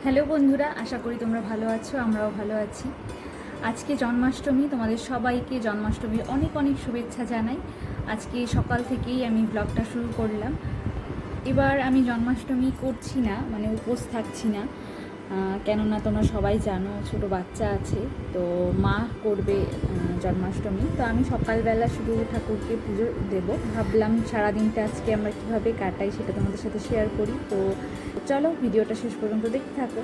Hello বন্ধুরা, আশা করি তোমরা ভালো আছো, আমরাও ভালো আছি। আজকে জন্মাষ্টমী, তোমাদের সবাইকে জন্মাষ্টমীর অনেক অনেক শুভেচ্ছা জানাই। আজকে সকাল থেকেই আমি ব্লগটা শুরু করলাম। এবার আমি জন্মাষ্টমী করছি না, মানে উপোস থাকছি না, কেননা তোমরা সবাই জানো ছোটো বাচ্চা আছে, তো মা করবে জন্মাষ্টমী। তো আমি সকালবেলা শুধু ঠাকুরকে পুজো দেব, ভাবলাম সারাদিনটা আজকে আমরা কীভাবে কাটাই সেটা তোমাদের সাথে শেয়ার করি। তো চলো ভিডিওটা শেষ পর্যন্ত দেখতে থাকো।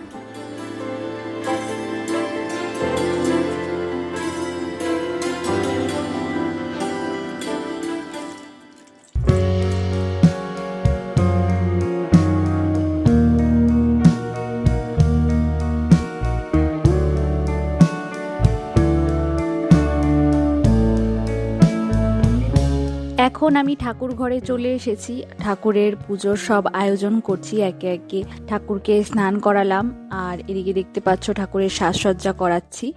এখন আমি ঠাকুর ঘরে চলে এসেছি, ঠাকুরের পুজোর সব আয়োজন করছি একে একে। ঠাকুরকে স্নান করালাম, আর এদিকে দেখতে পাচ্ছ ঠাকুরের সাজসজ্জা করাচ্ছি।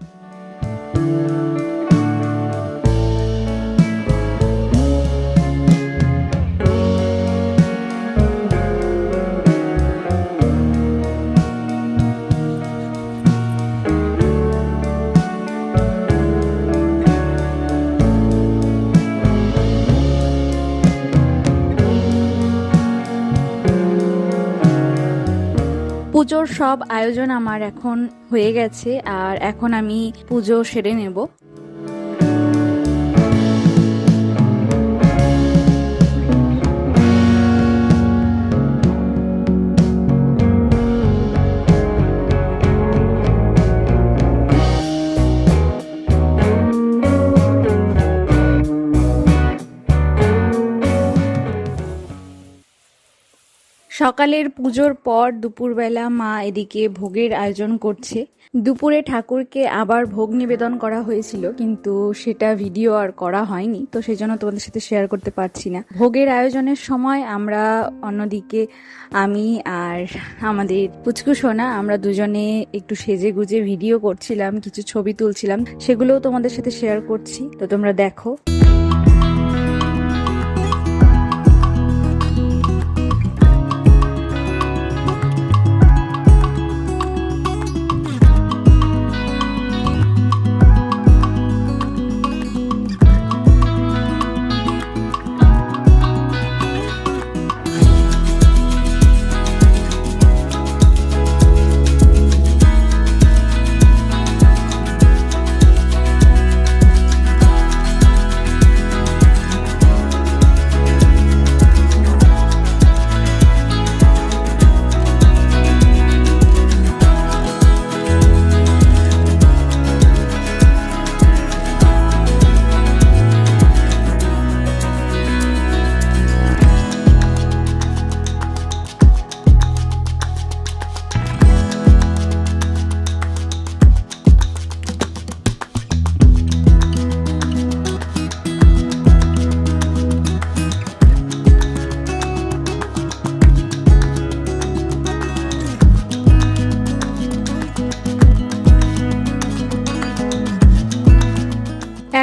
পুজোর সব আয়োজন আমার এখন হয়ে গেছে, আর এখন আমি পুজো সেরে নেব। সকালের পুজোর পর দুপুরবেলা মা এদিকে ভোগের আয়োজন করছে। দুপুরে ঠাকুরকে আবার ভোগ নিবেদন করা হয়েছিল, কিন্তু সেটা ভিডিও আর করা হয়নি, তো সেই জন্য তোমাদের সাথে শেয়ার করতে পারছি না। ভোগের আয়োজনের সময় আমরা অন্যদিকে আমি আর আমাদের পুচকু সোনা, আমরা দুজনে একটু সেজে গুজে ভিডিও করছিলাম, কিছু ছবি তুলছিলাম, সেগুলোও তোমাদের সাথে শেয়ার করছি, তো তোমরা দেখো।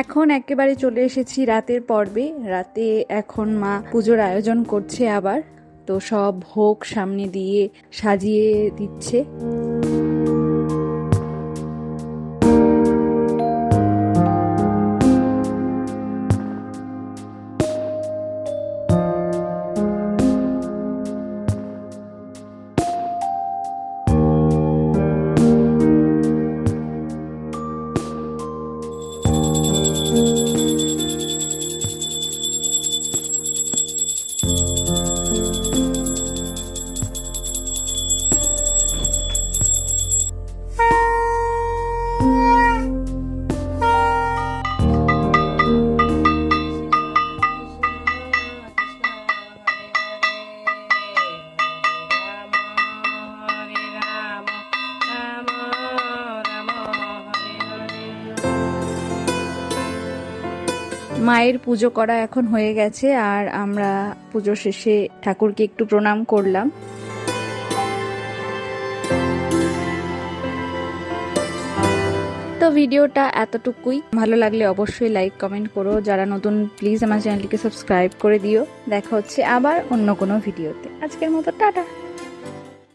এখন একেবারে চলে এসেছি রাতের পর্বে। রাতে এখন মা পুজোর আয়োজন করছে আবার, তো সব ভোগ সামনে দিয়ে সাজিয়ে দিচ্ছে। মায়ের পুজো করা এখন হয়ে গেছে, আর আমরা পুজো শেষে ঠাকুরকে একটু প্রণাম করলাম। তো ভিডিওটা এতটুকুই। ভালো লাগলে অবশ্যই লাইক কমেন্ট করো, যারা নতুন প্লিজ আমার চ্যানেলটিকে সাবস্ক্রাইব করে দিও। দেখা হচ্ছে আবার অন্য কোনো ভিডিওতে। আজকের মতো টাটা।